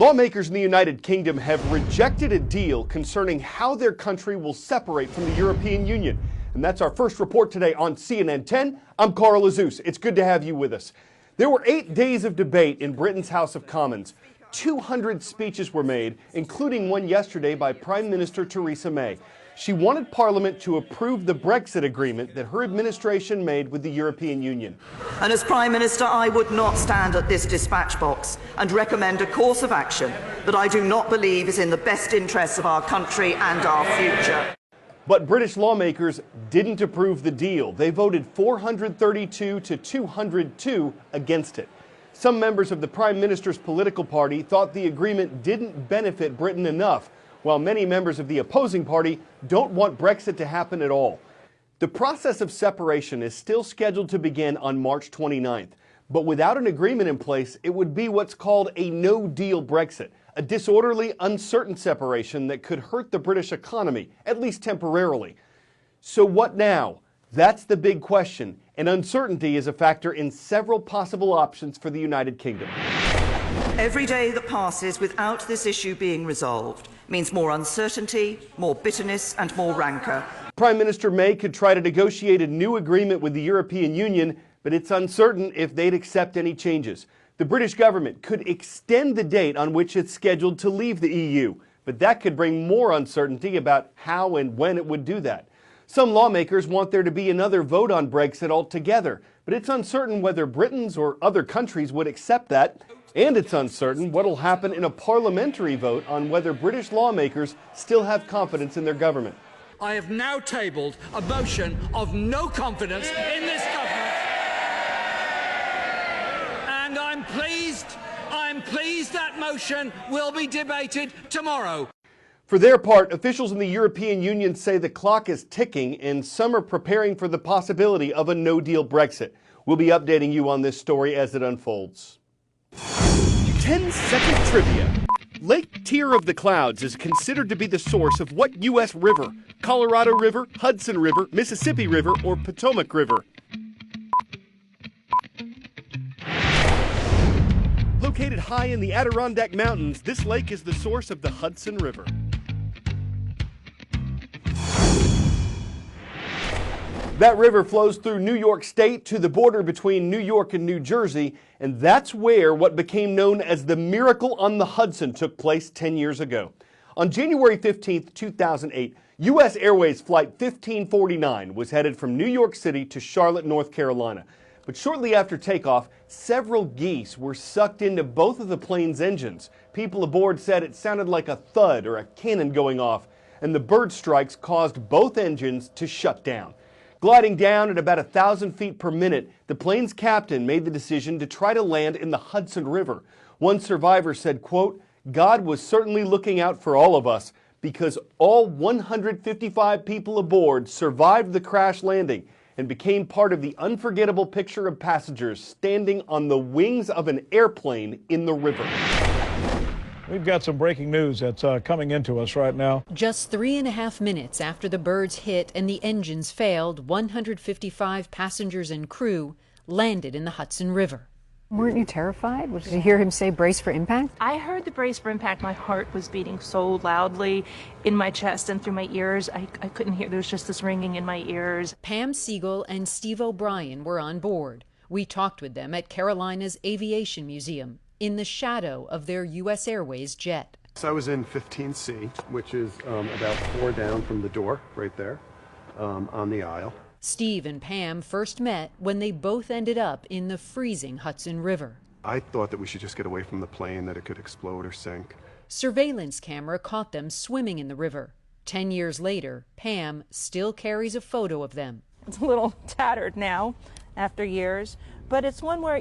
Lawmakers in the United Kingdom have rejected a deal concerning how their country will separate from the European Union. And that's our first report today on CNN10. I'm Carl Azus. It's good to have you with us. There were 8 days of debate in Britain's House of Commons. 200 speeches were made, including one yesterday by Prime Minister Theresa May. She wanted Parliament to approve the Brexit agreement that her administration made with the European Union. And as Prime Minister, I would not stand at this dispatch box and recommend a course of action that I do not believe is in the best interests of our country and our future. But British lawmakers didn't approve the deal. They voted 432 to 202 against it. Some members of the Prime Minister's political party thought the agreement didn't benefit Britain enough, while many members of the opposing party don't want Brexit to happen at all. The process of separation is still scheduled to begin on March 29th, but without an agreement in place, it would be what's called a no-deal Brexit, a disorderly, uncertain separation that could hurt the British economy, at least temporarily. So what now? That's the big question, and uncertainty is a factor in several possible options for the United Kingdom. Every day that passes without this issue being resolved means more uncertainty, more bitterness and more rancour. Prime Minister May could try to negotiate a new agreement with the European Union, but it's uncertain if they'd accept any changes. The British government could extend the date on which it's scheduled to leave the EU, but that could bring more uncertainty about how and when it would do that. Some lawmakers want there to be another vote on Brexit altogether, but it's uncertain whether Britons or other countries would accept that. And it's uncertain what will happen in a parliamentary vote on whether British lawmakers still have confidence in their government. I have now tabled a motion of no confidence in this government. And I'm pleased that motion will be debated tomorrow. For their part, officials in the European Union say the clock is ticking and some are preparing for the possibility of a no-deal Brexit. We'll be updating you on this story as it unfolds. 10-second trivia. Lake Tear of the Clouds is considered to be the source of what U.S. river? Colorado River, Hudson River, Mississippi River, or Potomac River? Located high in the Adirondack Mountains, this lake is the source of the Hudson River. That river flows through New York State to the border between New York and New Jersey, and that's where what became known as the Miracle on the Hudson took place 10 years ago. On January 15, 2008, U.S. Airways Flight 1549 was headed from New York City to Charlotte, North Carolina. But shortly after takeoff, several geese were sucked into both of the plane's engines. People aboard said it sounded like a thud or a cannon going off, and the bird strikes caused both engines to shut down. Gliding down at about 1,000 feet per minute, the plane's captain made the decision to try to land in the Hudson River. One survivor said, quote, "God was certainly looking out for all of us because all 155 people aboard survived the crash landing and became part of the unforgettable picture of passengers standing on the wings of an airplane in the river." We've got some breaking news that's coming into us right now. Just 3.5 minutes after the birds hit and the engines failed, 155 passengers and crew landed in the Hudson River. Weren't you terrified? Did you hear him say brace for impact? I heard the brace for impact. My heart was beating so loudly in my chest and through my ears. I couldn't hear. There was just this ringing in my ears. Pam Siegel and Steve O'Brien were on board. We talked with them at Carolina's Aviation Museum, in the shadow of their U.S. Airways jet. So I was in 15C, which is about 4 down from the door, right there, on the aisle. Steve and Pam first met when they both ended up in the freezing Hudson River. I thought that we should just get away from the plane, that it could explode or sink. Surveillance camera caught them swimming in the river. 10 years later, Pam still carries a photo of them. It's a little tattered now, after years, but it's one where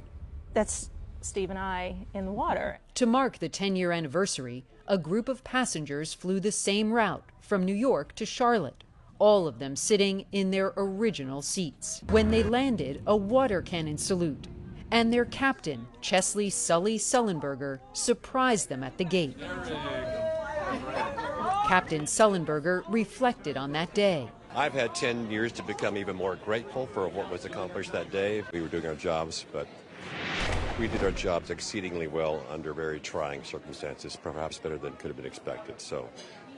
that's Steve and I in the water. To mark the 10-year anniversary, a group of passengers flew the same route from New York to Charlotte, all of them sitting in their original seats. When they landed, a water cannon salute, and their captain, Chesley Sully Sullenberger, surprised them at the gate. Captain Sullenberger reflected on that day. I've had 10 years to become even more grateful for what was accomplished that day. We were doing our jobs, but We did our jobs exceedingly well under very trying circumstances, perhaps better than could have been expected, so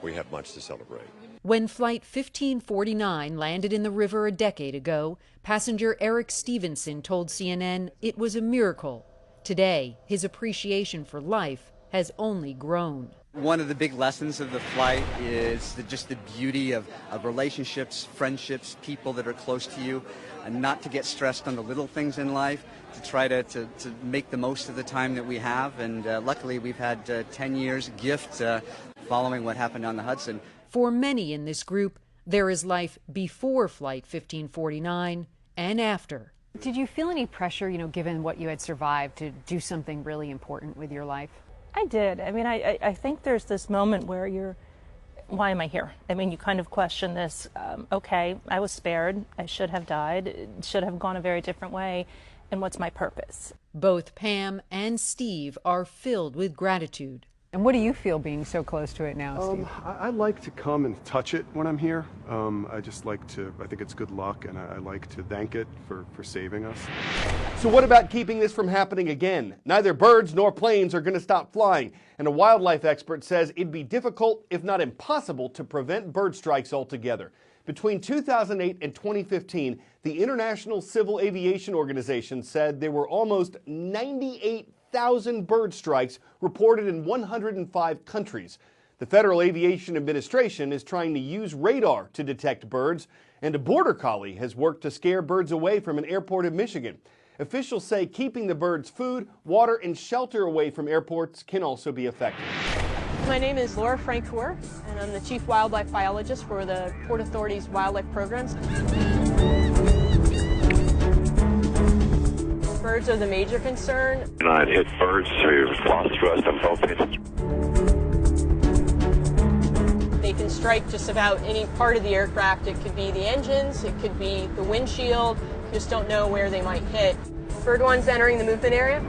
we have much to celebrate. When Flight 1549 landed in the river a decade ago, passenger Eric Stevenson told CNN it was a miracle. Today, his appreciation for life has only grown. One of the big lessons of the flight is just the beauty of relationships, friendships, people that are close to you, and not to get stressed on the little things in life, to try to make the most of the time that we have. And luckily, we've had 10 years gift following what happened on the Hudson. For many in this group, there is life before Flight 1549 and after. Did you feel any pressure, given what you had survived, to do something really important with your life? I did. I mean, I think there's this moment where why am I here? I mean, you kind of question this. Okay, I was spared. I should have died. It should have gone a very different way. And what's my purpose? Both Pam and Steve are filled with gratitude. And what do you feel being so close to it now, Steve? I like to come and touch it when I'm here. I just like to, I think it's good luck, and I like to thank it for saving us. So what about keeping this from happening again? Neither birds nor planes are going to stop flying, and a wildlife expert says it'd be difficult, if not impossible, to prevent bird strikes altogether. Between 2008 and 2015, the International Civil Aviation Organization said there were almost 98,000 bird strikes reported in 105 countries. The Federal Aviation Administration is trying to use radar to detect birds, and a border collie has worked to scare birds away from an airport in Michigan. Officials say keeping the birds food, water, and shelter away from airports can also be effective. My name is Laura Francoeur, and I'm the Chief Wildlife Biologist for the Port Authority's Wildlife Programs. Birds are the major concern. I'd hit birds who lost thrust on both engines. They can strike just about any part of the aircraft. It could be the engines, it could be the windshield. You just don't know where they might hit. Bird one's entering the movement area.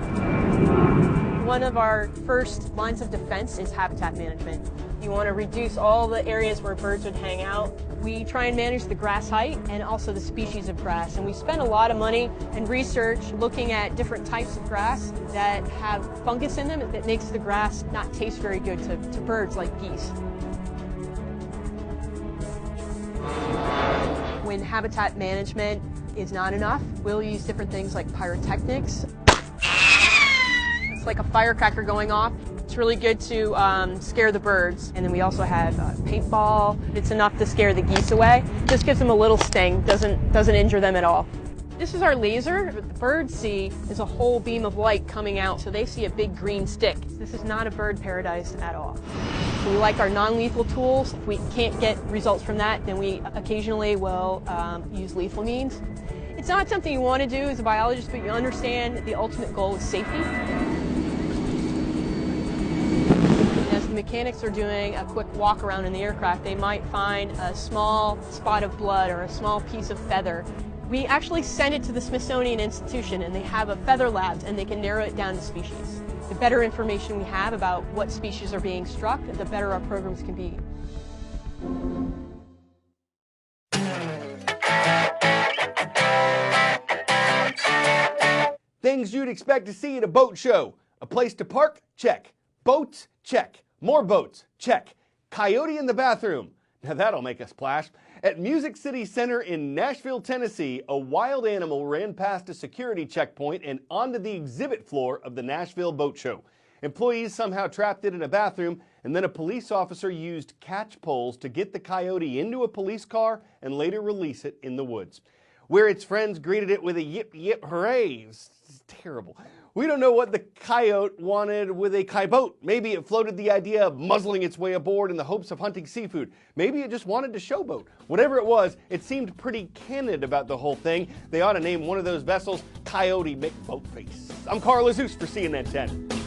One of our first lines of defense is habitat management. You want to reduce all the areas where birds would hang out. We try and manage the grass height and also the species of grass. And we spend a lot of money and research looking at different types of grass that have fungus in them that makes the grass not taste very good to birds like geese. When habitat management is not enough, we'll use different things like pyrotechnics. It's like a firecracker going off. It's really good to scare the birds. And then we also have paintball. It's enough to scare the geese away. Just gives them a little sting, doesn't injure them at all. This is our laser. What the birds see is a whole beam of light coming out, so they see a big green stick. This is not a bird paradise at all. So we like our non-lethal tools. If we can't get results from that, then we occasionally will use lethal means. It's not something you want to do as a biologist, but you understand that the ultimate goal is safety. As the mechanics are doing a quick walk around in the aircraft, they might find a small spot of blood or a small piece of feather. We actually send it to the Smithsonian Institution, and they have a feather lab, and they can narrow it down to species. The better information we have about what species are being struck, the better our programs can be. Things you'd expect to see at a boat show. A place to park? Check. Boats? Check. More boats? Check. Coyote in the bathroom? Now that'll make a splash. At Music City Center in Nashville, Tennessee, a wild animal ran past a security checkpoint and onto the exhibit floor of the Nashville Boat Show. Employees somehow trapped it in a bathroom, and then a police officer used catch poles to get the coyote into a police car and later release it in the woods, where its friends greeted it with a yip yip hooray. It's terrible. We don't know what the coyote wanted with a boat. Maybe it floated the idea of muzzling its way aboard in the hopes of hunting seafood. Maybe it just wanted to showboat. Whatever it was, it seemed pretty candid about the whole thing. They ought to name one of those vessels Coyote McBoatface. I'm Carl Azus for CNN10.